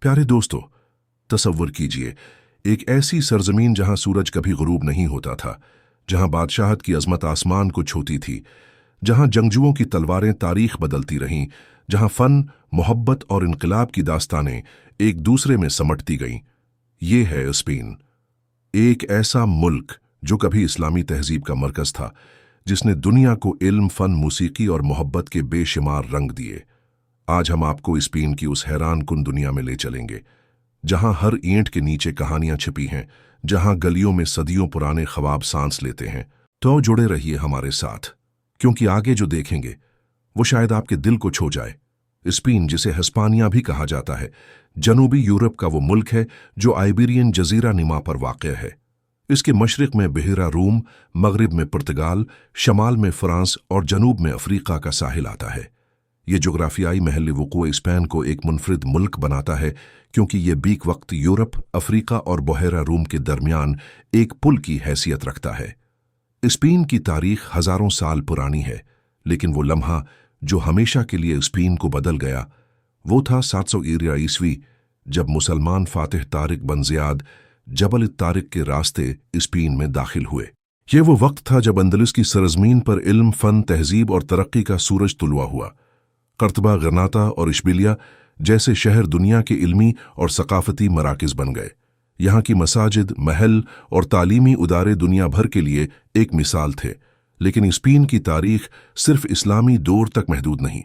प्यारे दोस्तों, तसव्वुर कीजिए एक ऐसी सरजमीन जहां सूरज कभी गुरूब नहीं होता था, जहां बादशाहत की अजमत आसमान को छूती थी, जहां जंगजुओं की तलवारें तारीख बदलती रहीं, जहां फन, मोहब्बत और इनकलाब की दास्तानें एक दूसरे में समटती गईं। ये है स्पेन, एक ऐसा मुल्क जो कभी इस्लामी तहजीब का मरकज था, जिसने दुनिया को इल्म, फन, मूसीकी और मोहब्बत के बेशुमार रंग दिए। आज हम आपको स्पेन की उस हैरान कुन दुनिया में ले चलेंगे, जहां हर ईंट के नीचे कहानियां छिपी हैं, जहां गलियों में सदियों पुराने ख्वाब सांस लेते हैं। तो जुड़े रहिए हमारे साथ, क्योंकि आगे जो देखेंगे वो शायद आपके दिल को छू जाए। स्पेन, जिसे हिस्पानिया भी कहा जाता है, जनूबी यूरोप का वो मुल्क है जो आइबेरियन जजीरा निमा पर वाक़ है। इसके मशरिक में बहेरा रूम, मगरिब में पुर्तगाल, शमाल में फ्रांस और जनूब में अफ्रीका का साहिल आता है। ये जोग्राफियाई महल वक़ूअ स्पेन को एक मुनफरिद मुल्क बनाता है, क्योंकि ये बीक वक्त यूरोप, अफ्रीका और बहेरा रूम के दरमियान एक पुल की हैसियत रखता है। स्पेन की तारीख हजारों साल पुरानी है, लेकिन वो लम्हा जो हमेशा के लिए स्पेन को बदल गया, वो था 713 ईस्वी, जब मुसलमान फातिह तारिक बन ज़ियाद जबल तारिक के रास्ते स्पेन में दाखिल हुए। ये वो वक्त था जब अंदलुस की सरजमीन पर इल्म, फन, तहजीब और तरक्की का सूरज तुलवा हुआ। कर्तबा, गरनाता और इशबिलिया जैसे शहर दुनिया के इल्मी और सकाफती मराकिज बन गए। यहाँ की मसाजिद, महल और तालीमी उदारे दुनिया भर के लिए एक मिसाल थे। लेकिन स्पेन की तारीख सिर्फ इस्लामी दौर तक महदूद नहीं।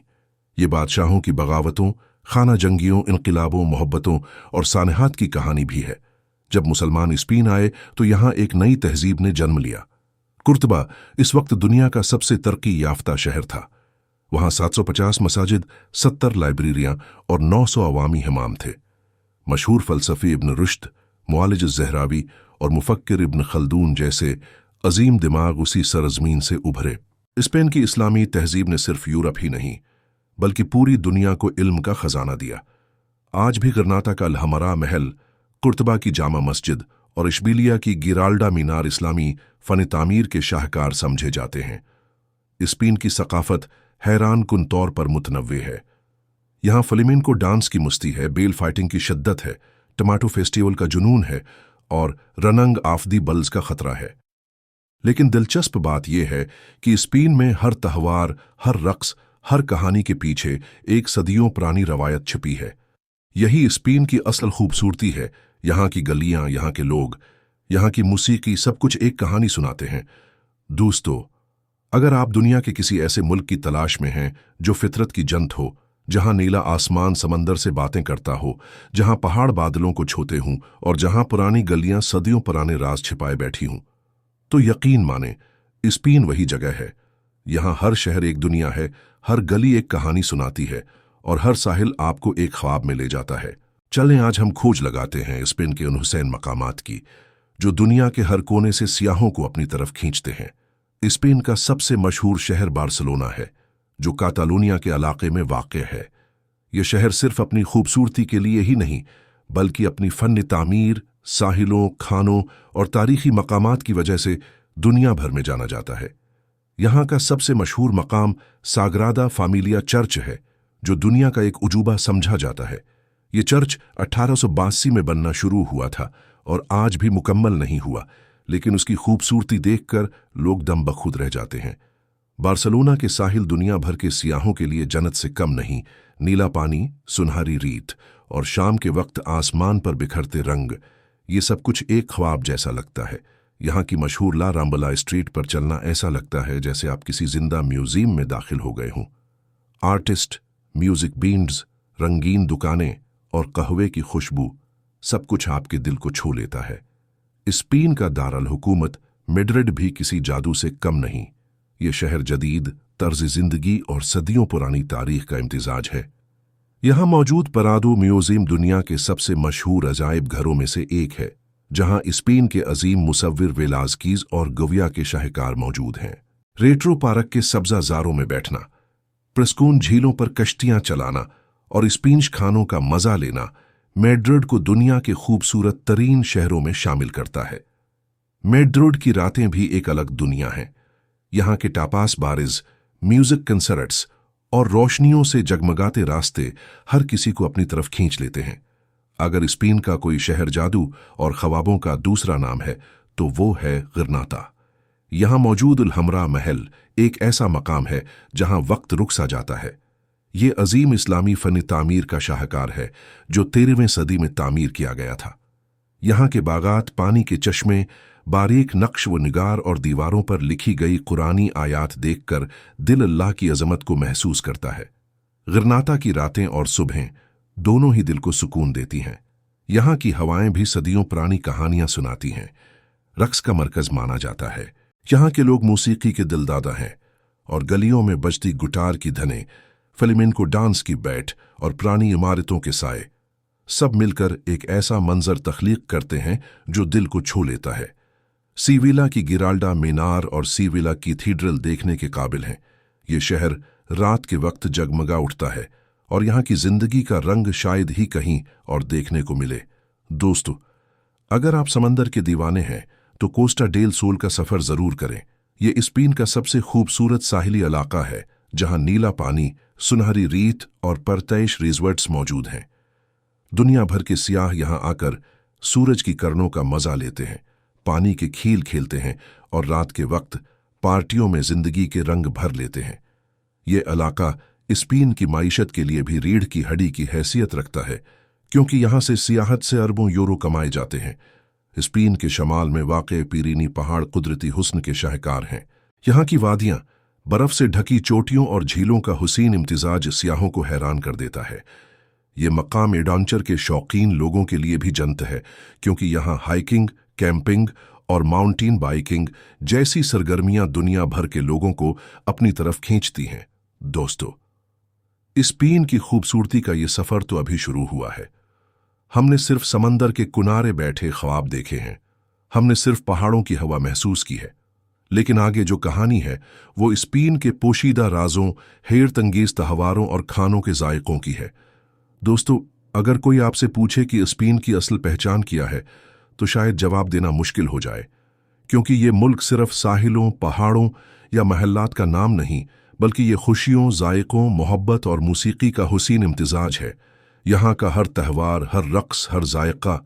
ये बादशाहों की बगावतों, खाना जंगियों, इनकलाबों, मोहब्बतों और सानहात की कहानी भी है। जब मुसलमान स्पेन आए तो यहाँ एक नई तहजीब ने जन्म लिया। कुर्तबा इस वक्त दुनिया का सबसे तरक्की याफ्ता शहर था। वहाँ 750 मसाजिद, 70 लाइब्रेरियां और 900 अवामी हिमाम थे। मशहूर फ़लसफ़ी इब्न रुश्द, मुआलिज ज़हरावी और मुफक्किर इब्न खल्दून जैसे अजीम दिमाग उसी सरजमीन से उभरे। स्पेन की इस्लामी तहजीब ने सिर्फ यूरोप ही नहीं, बल्कि पूरी दुनिया को इल्म का खजाना दिया। आज भी गरनाता का अलहमरा महल, कुर्तबा की जामा मस्जिद और इशबिलिया की गिराल्डा मीनार इस्लामी फ़न तामीर के शाहकार समझे जाते हैं। स्पेन की सकाफत हैरान कुन तौर पर मुतनव्वे है। यहाँ फ्लेमेंको डांस की मुस्ती है, बेल फाइटिंग की शिद्दत है, टमाटो फेस्टिवल का जुनून है और रनंग आफदी बल्ज का खतरा है। लेकिन दिलचस्प बात यह है कि स्पेन में हर त्यौहार, हर रक्स, हर कहानी के पीछे एक सदियों पुरानी रवायत छिपी है। यही स्पेन की असल खूबसूरती है। यहाँ की गलियां, यहाँ के लोग, यहाँ की मूसीकी, सब कुछ एक कहानी सुनाते हैं। दोस्तों, अगर आप दुनिया के किसी ऐसे मुल्क की तलाश में हैं जो फितरत की जंत हो, जहां नीला आसमान समंदर से बातें करता हो, जहां पहाड़ बादलों को छूते हों और जहां पुरानी गलियां सदियों पुराने राज छिपाए बैठी हों, तो यकीन माने स्पेन वही जगह है। यहां हर शहर एक दुनिया है, हर गली एक कहानी सुनाती है और हर साहिल आपको एक ख्वाब में ले जाता है। चलें आज हम खोज लगाते हैं स्पेन के उन हुसैन मकामात की, जो दुनिया के हर कोने से सियाहों को अपनी तरफ खींचते हैं। स्पेन का सबसे मशहूर शहर बार्सिलोना है, जो कातालोनिया के इलाके में वाक़ है। यह शहर सिर्फ अपनी खूबसूरती के लिए ही नहीं, बल्कि अपनी फ़न तामीर, साहिलों, खानों और तारीख़ी मकामात की वजह से दुनिया भर में जाना जाता है। यहाँ का सबसे मशहूर मकाम साग्रादा फ़ामिलिया चर्च है, जो दुनिया का एक उजूबा समझा जाता है। ये चर्च 1882 में बनना शुरू हुआ था और आज भी मुकम्मल नहीं हुआ, लेकिन उसकी खूबसूरती देखकर लोग दम बखुद रह जाते हैं। बार्सिलोना के साहिल दुनिया भर के सियाहों के लिए जन्नत से कम नहीं। नीला पानी, सुनहरी रीत और शाम के वक्त आसमान पर बिखरते रंग, ये सब कुछ एक ख्वाब जैसा लगता है। यहाँ की मशहूर ला राम्बला स्ट्रीट पर चलना ऐसा लगता है जैसे आप किसी जिंदा म्यूजियम में दाखिल हो गए हों। आर्टिस्ट, म्यूजिक बैंड्स, रंगीन दुकानें और कहवे की खुशबू, सब कुछ आपके दिल को छू लेता है। स्पेन का दारुल हुकूमत मैड्रिड भी किसी जादू से कम नहीं। ये शहर जदीद तर्ज जिंदगी और सदियों पुरानी तारीख का इम्तिजाज है। यहाँ मौजूद परादो म्यूजियम दुनिया के सबसे मशहूर अजायब घरों में से एक है, जहाँ स्पेन के अजीम मुसव्विर वेलास्कीज और गुविया के शाहकार मौजूद हैं। रेट्रो पार्क के सब्जाजारों में बैठना, प्रिस्कून झीलों पर कश्तियां चलाना और स्पेनिश खानों का मजा लेना मैड्रिड को दुनिया के खूबसूरत तरीन शहरों में शामिल करता है। मैड्रिड की रातें भी एक अलग दुनिया हैं। यहाँ के टापास बारिज, म्यूजिक कंसर्ट्स और रोशनियों से जगमगाते रास्ते हर किसी को अपनी तरफ खींच लेते हैं। अगर स्पेन का कोई शहर जादू और ख्वाबों का दूसरा नाम है तो वो है गिरनाता। यहाँ मौजूद उल हमरा महल एक ऐसा मकाम है जहाँ वक्त रुक सा जाता है। ये अजीम इस्लामी फन तामीर का शाहकार है जो 13वीं सदी में तामीर किया गया था। यहाँ के बागात, पानी के चश्मे, बारीक नक्श व निगार और दीवारों पर लिखी गई कुरानी आयात देखकर दिल अल्लाह की अजमत को महसूस करता है। गिरनाता की रातें और सुबहें दोनों ही दिल को सुकून देती हैं। यहाँ की हवाएं भी सदियों पुरानी कहानियां सुनाती हैं। रक्स का मरकज माना जाता है। यहाँ के लोग मौसीकी के दिलदादा हैं और गलियों में बजती गुटार की धने, फ्लेमेंको डांस की बैठ और पुरानी इमारतों के साए सब मिलकर एक ऐसा मंजर तख्लीक करते हैं जो दिल को छू लेता है। सीविला की गिराल्डा मीनार और सीविला कैथीड्रल देखने के काबिल हैं। ये शहर रात के वक्त जगमगा उठता है और यहाँ की जिंदगी का रंग शायद ही कहीं और देखने को मिले। दोस्तों, अगर आप समंदर के दीवाने हैं तो कोस्टा डेल सोल का सफर जरूर करें। ये स्पेन का सबसे खूबसूरत साहिली इलाका है जहाँ नीला पानी, सुनहरी रीत और परतैश रिजॉर्ट्स मौजूद हैं। दुनिया भर के सियाह यहाँ आकर सूरज की किरणों का मजा लेते हैं, पानी के खेल खेलते हैं और रात के वक्त पार्टियों में जिंदगी के रंग भर लेते हैं। ये इलाका स्पेन की माईशत के लिए भी रीढ़ की हड्डी की हैसियत रखता है, क्योंकि यहाँ से सियाहत से अरबों यूरो कमाए जाते हैं। स्पेन के शमाल में वाक़े पीरिनी पहाड़ कुदरती हुस्न के शाहकार हैं। यहाँ की वादियाँ, बर्फ से ढकी चोटियों और झीलों का हुसीन इम्तिजाज सियाहों को हैरान कर देता है। ये मकाम एडवेंचर के शौकीन लोगों के लिए भी जन्नत है, क्योंकि यहाँ हाइकिंग, कैंपिंग और माउंटेन बाइकिंग जैसी सरगर्मियां दुनिया भर के लोगों को अपनी तरफ खींचती हैं। दोस्तों, स्पेन की खूबसूरती का ये सफर तो अभी शुरू हुआ है। हमने सिर्फ समंदर के किनारे बैठे ख्वाब देखे हैं, हमने सिर्फ पहाड़ों की हवा महसूस की है, लेकिन आगे जो कहानी है वो स्पेन के पोशीदा राजों, हैरतंगेज तहवारों और खानों के जायकों की है। दोस्तों, अगर कोई आपसे पूछे कि स्पेन की असल पहचान क्या है तो शायद जवाब देना मुश्किल हो जाए, क्योंकि ये मुल्क सिर्फ साहिलों, पहाड़ों या महल्लात का नाम नहीं, बल्कि ये खुशियों, जायकों, मोहब्बत और मौसीकी का हुसीन इम्तिजाज है। यहाँ का हर त्यौहार, हर रक्स, हर जायका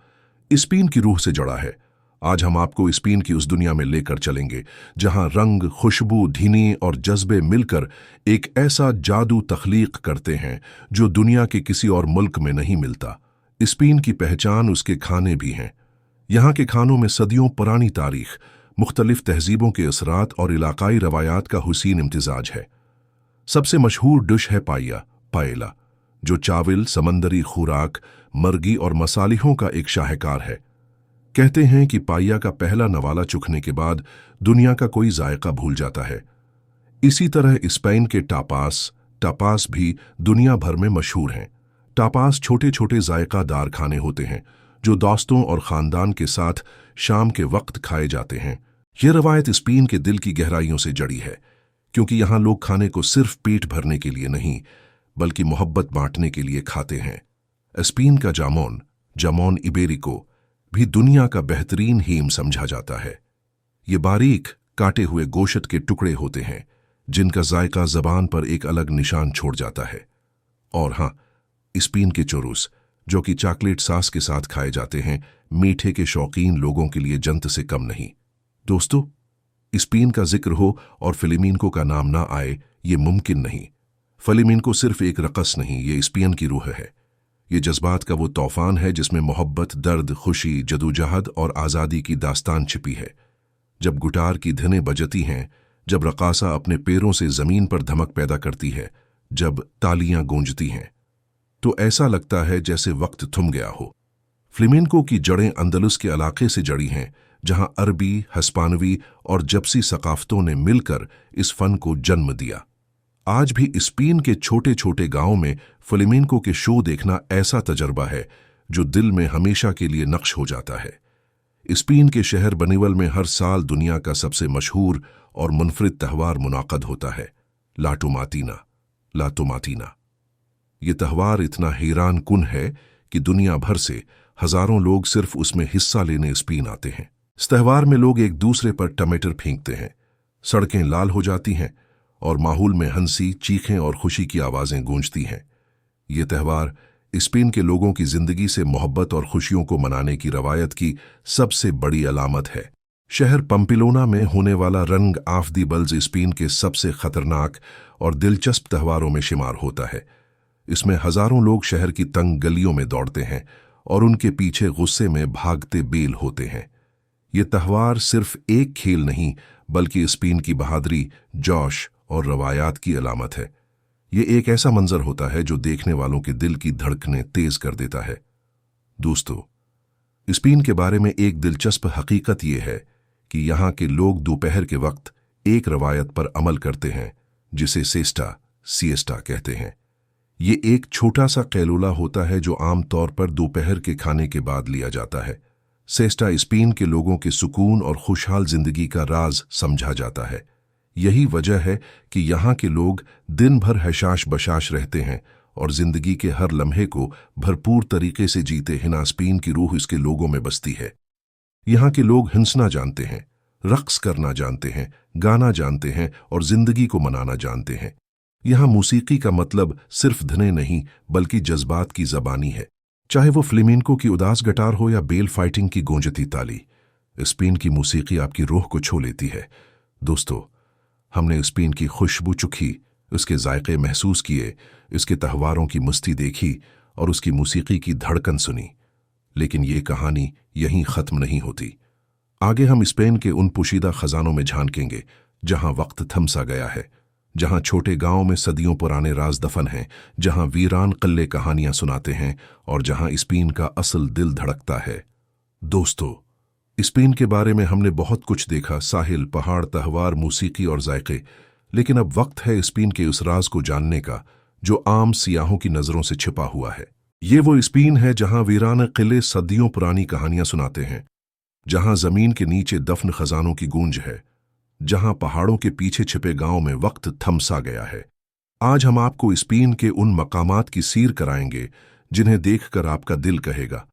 स्पेन की रूह से जुड़ा है। आज हम आपको स्पेन की उस दुनिया में लेकर चलेंगे जहाँ रंग, खुशबू, धीनी और जज्बे मिलकर एक ऐसा जादू तख्लीक करते हैं जो दुनिया के किसी और मुल्क में नहीं मिलता। स्पेन की पहचान उसके खाने भी हैं। यहाँ के खानों में सदियों पुरानी तारीख, मुख्तलिफ तहजीबों के असरात और इलाकाई रवायात का हुसीन इम्तिजाज है। सबसे मशहूर डिश है पाएला, जो चावल, समंदरी खुराक, मर्गी और मसालिहों का एक शाहकार है। कहते हैं कि पाइया का पहला नवाला चुखने के बाद दुनिया का कोई जायका भूल जाता है। इसी तरह स्पेन के टापास भी दुनिया भर में मशहूर हैं। टापास छोटे छोटे जायकादार खाने होते हैं जो दोस्तों और ख़ानदान के साथ शाम के वक्त खाए जाते हैं। यह रवायत स्पेन के दिल की गहराइयों से जड़ी है, क्योंकि यहाँ लोग खाने को सिर्फ पेट भरने के लिए नहीं बल्कि मोहब्बत बांटने के लिए खाते हैं। स्पेन का जामोन इबेरिको भी दुनिया का बेहतरीन हीम समझा जाता है। ये बारीक काटे हुए गोश्त के टुकड़े होते हैं जिनका जायका जबान पर एक अलग निशान छोड़ जाता है। और हाँ, स्पेन के चोरूस, जो कि चॉकलेट सॉस के साथ खाए जाते हैं, मीठे के शौकीन लोगों के लिए जन्नत से कम नहीं। दोस्तों, स्पेन का जिक्र हो और फ्लेमेंको का नाम ना आए, ये मुमकिन नहीं। फ्लेमेंको सिर्फ एक रक़स नहीं, ये स्पेन की रूह है। ये जज्बात का वो तूफान है जिसमें मोहब्बत, दर्द, खुशी, जदोजहद और आज़ादी की दास्तान छिपी है। जब गुटार की धनें बजती हैं, जब रक़ासा अपने पैरों से ज़मीन पर धमक पैदा करती है, जब तालियां गूंजती हैं, तो ऐसा लगता है जैसे वक्त थम गया हो। फ्लेमेंको की जड़ें अंदलुस के इलाके से जड़ी हैं, जहां अरबी, हस्पानवी और जप्सी सकाफ़तों ने मिलकर इस फन को जन्म दिया। आज भी स्पेन के छोटे छोटे गांवों में फ्लेमेंको के शो देखना ऐसा तजर्बा है जो दिल में हमेशा के लिए नक्श हो जाता है। स्पेन के शहर बनीवल में हर साल दुनिया का सबसे मशहूर और मुनफरिद त्यौहार मुनाक़द होता है, ला टोमाटीना। ये त्यौहार इतना हैरान कुन है कि दुनिया भर से हजारों लोग सिर्फ उसमें हिस्सा लेने स्पेन आते हैं। इस त्यौहार में लोग एक दूसरे पर टमाटर फेंकते हैं, सड़कें लाल हो जाती हैं और माहौल में हंसी, चीखें और खुशी की आवाज़ें गूंजती हैं। ये त्यौहार स्पेन के लोगों की जिंदगी से मोहब्बत और खुशियों को मनाने की रवायत की सबसे बड़ी अलामत है। शहर पम्पिलोना में होने वाला रंग ऑफ दी बल्ज स्पेन के सबसे खतरनाक और दिलचस्प त्योहारों में शुमार होता है। इसमें हजारों लोग शहर की तंग गलियों में दौड़ते हैं और उनके पीछे गुस्से में भागते बेल होते हैं। ये त्यौहार सिर्फ एक खेल नहीं बल्कि स्पेन की बहादुरी, जोश और रवायात की अलामत है। ये एक ऐसा मंजर होता है जो देखने वालों के दिल की धड़कनें तेज कर देता है। दोस्तों, स्पेन के बारे में एक दिलचस्प हकीकत यह है कि यहाँ के लोग दोपहर के वक्त एक रवायत पर अमल करते हैं जिसे सिएस्टा कहते हैं। ये एक छोटा सा कैलूला होता है जो आमतौर पर दोपहर के खाने के बाद लिया जाता है। सिएस्टा स्पेन के लोगों के सुकून और खुशहाल जिंदगी का राज समझा जाता है। यही वजह है कि यहाँ के लोग दिन भर हशाश बशाश रहते हैं और जिंदगी के हर लम्हे को भरपूर तरीके से जीते हैं। स्पेन की रूह इसके लोगों में बसती है। यहाँ के लोग हंसना जानते हैं, रक्स करना जानते हैं, गाना जानते हैं और जिंदगी को मनाना जानते हैं। यहाँ मौसीकी का मतलब सिर्फ धने नहीं बल्कि जज्बात की जबानी है। चाहे वो फ्लेमेंको की उदास गिटार हो या बेल फाइटिंग की गूंजती ताली, स्पेन की मौसीकी आपकी रूह को छू लेती है। दोस्तों, हमने स्पेन की खुशबू चुखी, उसके जायके महसूस किए, इसके त्योहारों की मस्ती देखी और उसकी मौसीकी की धड़कन सुनी। लेकिन ये कहानी यहीं खत्म नहीं होती। आगे हम स्पेन के उन पोशीदा खजानों में झांकेंगे जहां वक्त थम सा गया है, जहां छोटे गांवों में सदियों पुराने राज दफन हैं, जहां वीरान किले कहानियां सुनाते हैं और जहां स्पेन का असल दिल धड़कता है। दोस्तों, स्पेन के बारे में हमने बहुत कुछ देखा, साहिल, पहाड़, त्यौहार, मौसीकी और जायके। लेकिन अब वक्त है स्पेन के उस राज को जानने का जो आम सियाहों की नजरों से छिपा हुआ है। ये वो स्पेन है जहां वीरान किले सदियों पुरानी कहानियां सुनाते हैं, जहां जमीन के नीचे दफन खजानों की गूंज है, जहां पहाड़ों के पीछे छिपे गांव में वक्त थमसा गया है। आज हम आपको स्पेन के उन मकामात की सीर कराएंगे जिन्हें देखकर आपका दिल कहेगा,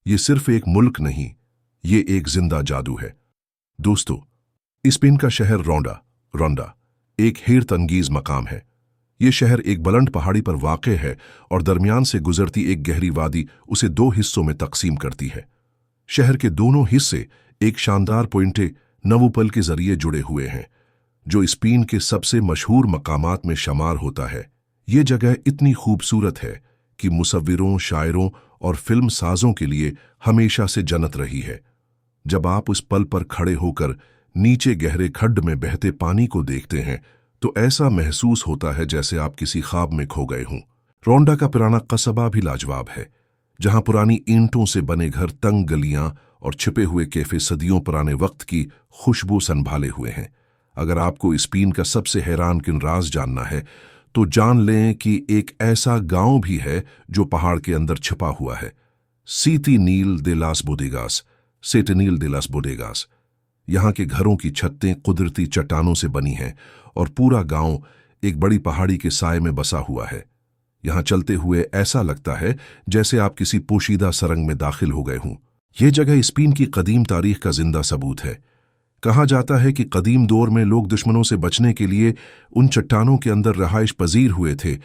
ये सिर्फ एक मुल्क नहीं, ये एक जिंदा जादू है। दोस्तों, स्पेन का शहर रोंडा एक हैरत अंगेज मकाम है। ये शहर एक बुलंद पहाड़ी पर वाक़े है और दरमियान से गुजरती एक गहरी वादी उसे दो हिस्सों में तकसीम करती है। शहर के दोनों हिस्से एक शानदार पुएंटे नवुपल के जरिए जुड़े हुए हैं, जो स्पेन के सबसे मशहूर मकामात में शुमार होता है। ये जगह इतनी खूबसूरत है कि मुसव्विरों, शायरों और फिल्म साजों के लिए हमेशा से जन्नत रही है। जब आप उस पल पर खड़े होकर नीचे गहरे खड्ड में बहते पानी को देखते हैं तो ऐसा महसूस होता है जैसे आप किसी ख्वाब में खो गए हों। रोंडा का पुराना कस्बा भी लाजवाब है, जहां पुरानी ईंटों से बने घर, तंग गलियां और छिपे हुए कैफे सदियों पुराने वक्त की खुशबू संभाले हुए हैं। अगर आपको स्पेन का सबसे हैरानकुन राज जानना है तो जान लें कि एक ऐसा गांव भी है जो पहाड़ के अंदर छिपा हुआ है, सेटेनील दे लास बोडेगास। यहाँ के घरों की छतें कुदरती चट्टानों से बनी हैं और पूरा गांव एक बड़ी पहाड़ी के साए में बसा हुआ है। यहाँ चलते हुए ऐसा लगता है जैसे आप किसी पोशीदा सरंग में दाखिल हो गए हों। यह जगह स्पेन की कदीम तारीख का जिंदा सबूत है। कहा जाता है कि कदीम दौर में लोग दुश्मनों से बचने के लिए उन चट्टानों के अंदर रहाइश पजीर हुए थे।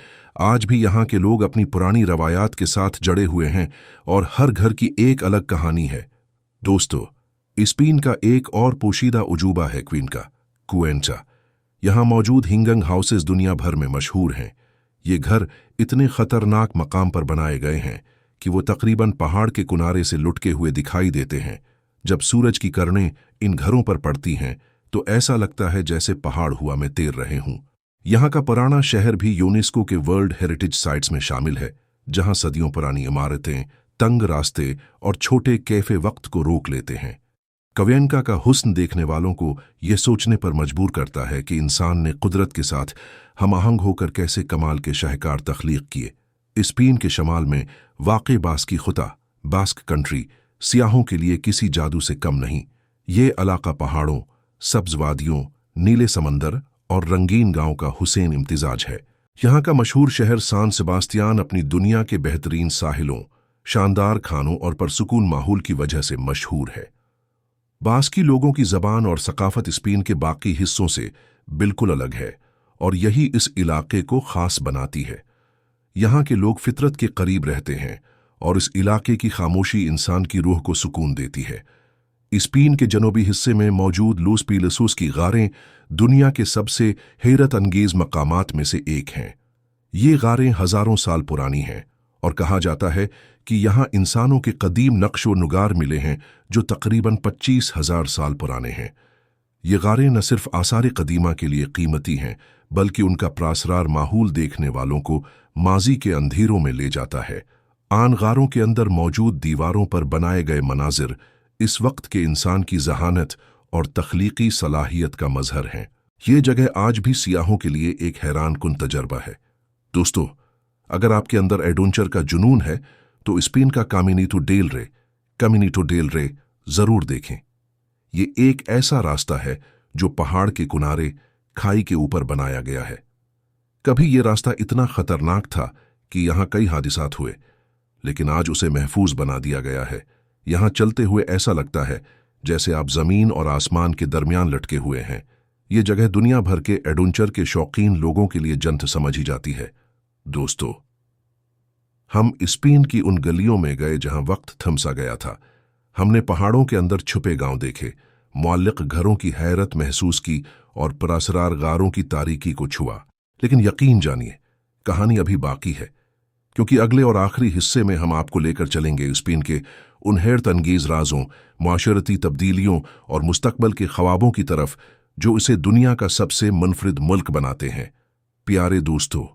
आज भी यहाँ के लोग अपनी पुरानी रवायात के साथ जड़े हुए हैं और हर घर की एक अलग कहानी है। दोस्तों, स्पेन का एक और पोशीदा उजूबा है कुएंचा। यहाँ मौजूद हिंगंग हाउसेस दुनिया भर में मशहूर हैं। ये घर इतने खतरनाक मकाम पर बनाए गए हैं कि वो तकरीबन पहाड़ के किनारे से लुढ़के हुए दिखाई देते हैं। जब सूरज की किरणें इन घरों पर पड़ती हैं तो ऐसा लगता है जैसे पहाड़ हवा में तैर रहे हों। यहाँ का पुराना शहर भी यूनेस्को के वर्ल्ड हेरिटेज साइट्स में शामिल है, जहाँ सदियों पुरानी इमारतें, तंग रास्ते और छोटे कैफे वक्त को रोक लेते हैं। क्वेंचा का हुस्न देखने वालों को यह सोचने पर मजबूर करता है कि इंसान ने कुदरत के साथ हमआहंग होकर कैसे कमाल के शाहकार तख्लीक किए। स्पेन के शमाल में वाक़े बास्क कंट्री सियाहों के लिए किसी जादू से कम नहीं। ये इलाका पहाड़ों, सब्ज वादियों, नीले समंदर और रंगीन गांव का हुसैन इम्तिजाज है। यहाँ का मशहूर शहर सान सेबास्टियान अपनी दुनिया के बेहतरीन साहिलों, शानदार खानों और परसुकून माहौल की वजह से मशहूर है। बास्की लोगों की जबान और सकाफत स्पेन के बाकी हिस्सों से बिल्कुल अलग है और यही इस इलाके को खास बनाती है। यहाँ के लोग फितरत के करीब रहते हैं और इस इलाके की खामोशी इंसान की रूह को सुकून देती है। स्पेन के जनूबी हिस्से में मौजूद लूस पीलसूस की गारें दुनिया के सबसे हैरत अंगेज मकामात में से एक हैं। ये गारें हजारों साल पुरानी हैं और कहा जाता है कि यहाँ इंसानों के कदीम नक्शो नुगार मिले हैं जो तकरीबन 25,000 साल पुराने हैं। ये गारें न सिर्फ आसार कदीमा के लिए कीमती हैं बल्कि उनका प्रासरार माहौल देखने वालों को माजी के अंधेरों में ले जाता है। आन गारों के अंदर मौजूद दीवारों पर बनाए गए मनाजिर इस वक्त के इंसान की जहानत और तख्लीकी सलाहियत का मजहर हैं। ये जगह आज भी सियाहों के लिए एक हैरान कुन तजर्बा है। दोस्तों, अगर आपके अंदर एडवेंचर का जुनून है तो स्पेन का कैमिनिटो डेल रे जरूर देखें। ये एक ऐसा रास्ता है जो पहाड़ के किनारे खाई के ऊपर बनाया गया है। कभी ये रास्ता इतना खतरनाक था कि यहाँ कई हादिसात हुए, लेकिन आज उसे महफूज बना दिया गया है। यहाँ चलते हुए ऐसा लगता है जैसे आप जमीन और आसमान के दरमियान लटके हुए हैं। ये जगह दुनिया भर के एडवेंचर के शौकीन लोगों के लिए जन्नत समझी जाती है। दोस्तों, हम स्पेन की उन गलियों में गए जहां वक्त थमसा गया था। हमने पहाड़ों के अंदर छुपे गांव देखे, मुअल्लिक घरों की हैरत महसूस की और पुरअसरार गारों की तारीकी को छुआ। लेकिन यकीन जानिए, कहानी अभी बाकी है, क्योंकि अगले और आखिरी हिस्से में हम आपको लेकर चलेंगे स्पेन के उन हैरत अंगेज राजों, माशरती तब्दीलियों और मुस्तकबल के ख्वाबों की तरफ जो इसे दुनिया का सबसे मुनफरिद मुल्क बनाते हैं। प्यारे दोस्तों,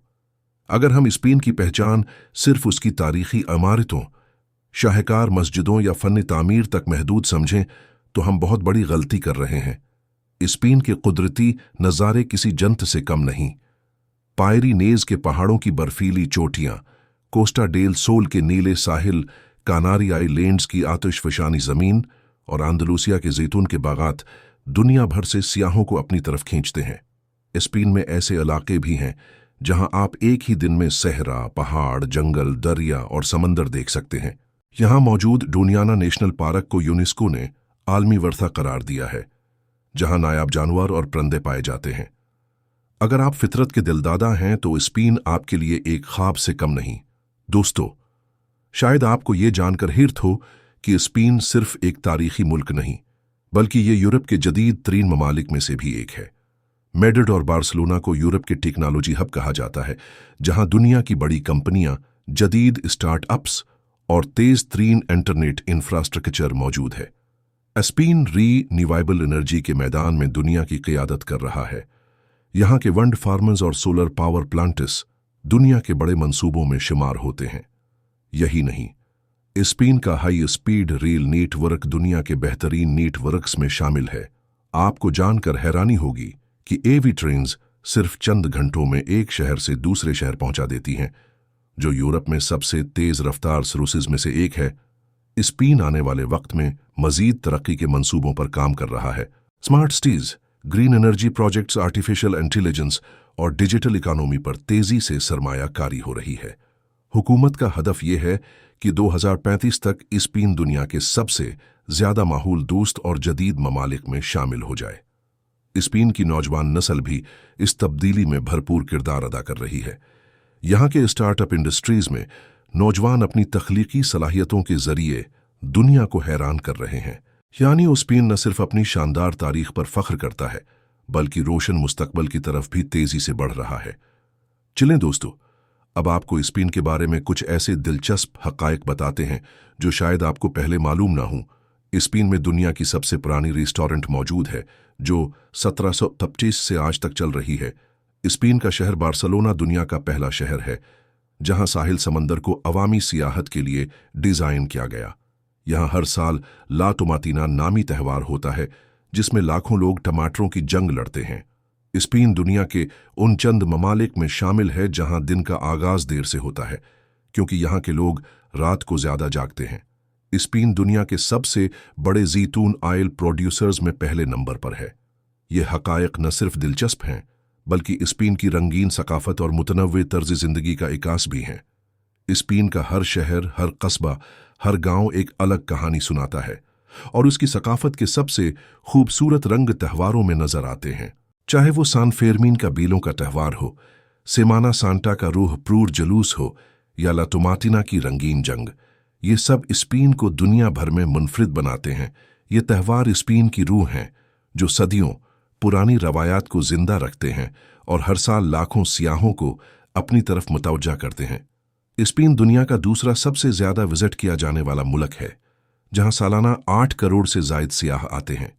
अगर हम स्पेन की पहचान सिर्फ उसकी तारीखी इमारतों, शाहकार मस्जिदों या फन तामीर तक महदूद समझें तो हम बहुत बड़ी गलती कर रहे हैं। स्पेन के कुदरती नज़ारे किसी जन्नत से कम नहीं। पायरीनेज के पहाड़ों की बर्फीली चोटियां, कोस्टा डेल सोल के नीले साहिल, कानारी आइलैंड्स की आतिशफशानी ज़मीन और अंदालूसिया के जैतून के बागात दुनिया भर से सियाहों को अपनी तरफ खींचते हैं। स्पेन में ऐसे इलाके भी हैं जहां आप एक ही दिन में सहरा, पहाड़, जंगल, दरिया और समंदर देख सकते हैं। यहां मौजूद डोनियाना नेशनल पार्क को यूनेस्को ने आलमी वर्सा करार दिया है, जहां नायाब जानवर और परिंदे पाए जाते हैं। अगर आप फितरत के दिलदादा हैं तो स्पेन आपके लिए एक ख्वाब से कम नहीं। दोस्तों, शायद आपको ये जानकर हैरत हो कि स्पेन सिर्फ एक तारीखी मुल्क नहीं, बल्कि ये यूरोप के जदीद तरीन ममालिक में से भी एक है। मैड्रिड और बार्सिलोना को यूरोप के टेक्नोलॉजी हब कहा जाता है, जहां दुनिया की बड़ी कंपनियां, जदीद स्टार्टअप्स और तेज तरीन इंटरनेट इंफ्रास्ट्रक्चर मौजूद है। स्पेन रीन्यूएबल एनर्जी के मैदान में दुनिया की क़ियादत कर रहा है। यहाँ के विंड फार्मर्स और सोलर पावर प्लांट्स दुनिया के बड़े मंसूबों में शुमार होते हैं। यही नहीं, स्पेन का हाई स्पीड रेल नेटवर्क दुनिया के बेहतरीन नेटवर्क्स में शामिल है। आपको जानकर हैरानी होगी कि एवी ट्रेन्स सिर्फ चंद घंटों में एक शहर से दूसरे शहर पहुंचा देती हैं, जो यूरोप में सबसे तेज रफ्तार सर्विसेज में से एक है। स्पेन आने वाले वक्त में मजीद तरक्की के मंसूबों पर काम कर रहा है। Smart cities, green energy projects, artificial intelligence और डिजिटल इकोनॉमी पर तेजी से सरमायाकारी हो रही है। हुकूमत का हदफ यह है कि 2035 तक स्पेन दुनिया के सबसे ज्यादा माहौल दोस्त और जदीद ममालिक में शामिल हो जाए। स्पेन की नौजवान नस्ल भी इस तब्दीली में भरपूर किरदार अदा कर रही है। यहाँ के स्टार्टअप इंडस्ट्रीज में नौजवान अपनी तख्लीकी सलाहियतों के जरिए दुनिया को हैरान कर रहे हैं। यानी स्पेन न सिर्फ अपनी शानदार तारीख पर फख्र करता है, बल्कि रोशन मुस्तकबल की तरफ भी तेजी से बढ़ रहा है। चलें दोस्तों, अब आपको स्पेन के बारे में कुछ ऐसे दिलचस्प हक़ाइक़ बताते हैं जो शायद आपको पहले मालूम ना हो। स्पेन में दुनिया की सबसे पुरानी रेस्टोरेंट मौजूद है, जो 1725 से आज तक चल रही है। स्पेन का शहर बार्सिलोना दुनिया का पहला शहर है जहां साहिल समंदर को अवामी सियाहत के लिए डिज़ाइन किया गया। यहाँ हर साल ला टोमाटीना नामी त्यौहार होता है, जिसमें लाखों लोग टमाटरों की जंग लड़ते हैं। स्पेन दुनिया के उन चंद ममालिक में शामिल है जहां दिन का आगाज देर से होता है, क्योंकि यहाँ के लोग रात को ज्यादा जागते हैं। स्पेन दुनिया के सबसे बड़े जैतून ऑयल प्रोड्यूसर्स में पहले नंबर पर है। ये हक़ाइक़ न सिर्फ दिलचस्प हैं, बल्कि स्पेन की रंगीन सकाफत और मुतनव्वे तर्ज जिंदगी का इकास भी हैं। स्पेन का हर शहर, हर कस्बा, हर गांव एक अलग कहानी सुनाता है और उसकी सकाफत के सबसे खूबसूरत रंग त्योहारों में नजर आते हैं। चाहे वो सान फेरमीन का बीलों का त्यौहार हो, सेमाना सांता का रूह प्रूर जलूस हो या ला टोमाटिना की रंगीन जंग, ये सब स्पेन को दुनिया भर में मुनफरिद बनाते हैं। ये त्यौहार स्पेन की रूह हैं जो सदियों पुरानी रवायात को जिंदा रखते हैं और हर साल लाखों सियाहों को अपनी तरफ मुतवज्जा करते हैं। स्पेन दुनिया का दूसरा सबसे ज्यादा विजिट किया जाने वाला मुल्क है, जहां सालाना 8 करोड़ से जायद सियाह आते हैं।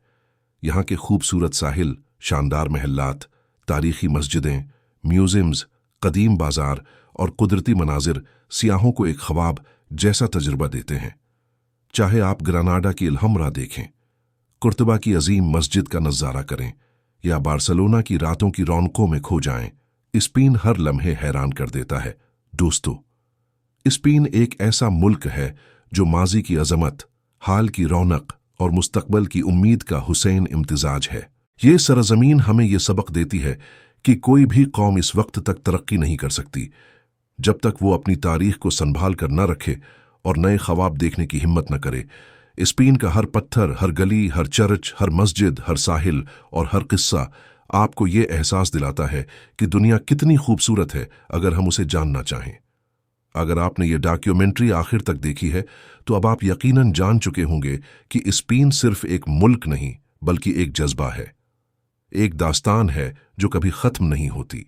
यहाँ के खूबसूरत साहिल, शानदार महल्लात, तारीखी मस्जिदें, म्यूजियम्स, कदीम बाजार और कुदरती मनाजिर सियाहों को एक ख्वाब जैसा तजुर्बा देते हैं। चाहे आप ग्रानाडा की अलहम्रा देखें, कुर्तबा की अजीम मस्जिद का नज़ारा करें या बार्सिलोना की रातों की रौनकों में खो जाएं, स्पेन हर लम्हे हैरान कर देता है। दोस्तों, स्पेन एक ऐसा मुल्क है जो माजी की अजमत, हाल की रौनक और मुस्तकबल की उम्मीद का हुसैन इम्तिजाज है। ये सरजमीन हमें ये सबक देती है कि कोई भी कौम इस वक्त तक तरक्की नहीं कर सकती जब तक वो अपनी तारीख को संभाल कर न रखे और नए ख्वाब देखने की हिम्मत न करे। स्पेन का हर पत्थर, हर गली, हर चर्च, हर मस्जिद, हर साहिल और हर किस्सा आपको ये एहसास दिलाता है कि दुनिया कितनी खूबसूरत है अगर हम उसे जानना चाहें। अगर आपने ये डॉक्यूमेंट्री आखिर तक देखी है तो अब आप यकीनन जान चुके होंगे कि स्पेन सिर्फ एक मुल्क नहीं बल्कि एक जज्बा है, एक दास्तान है जो कभी खत्म नहीं होती।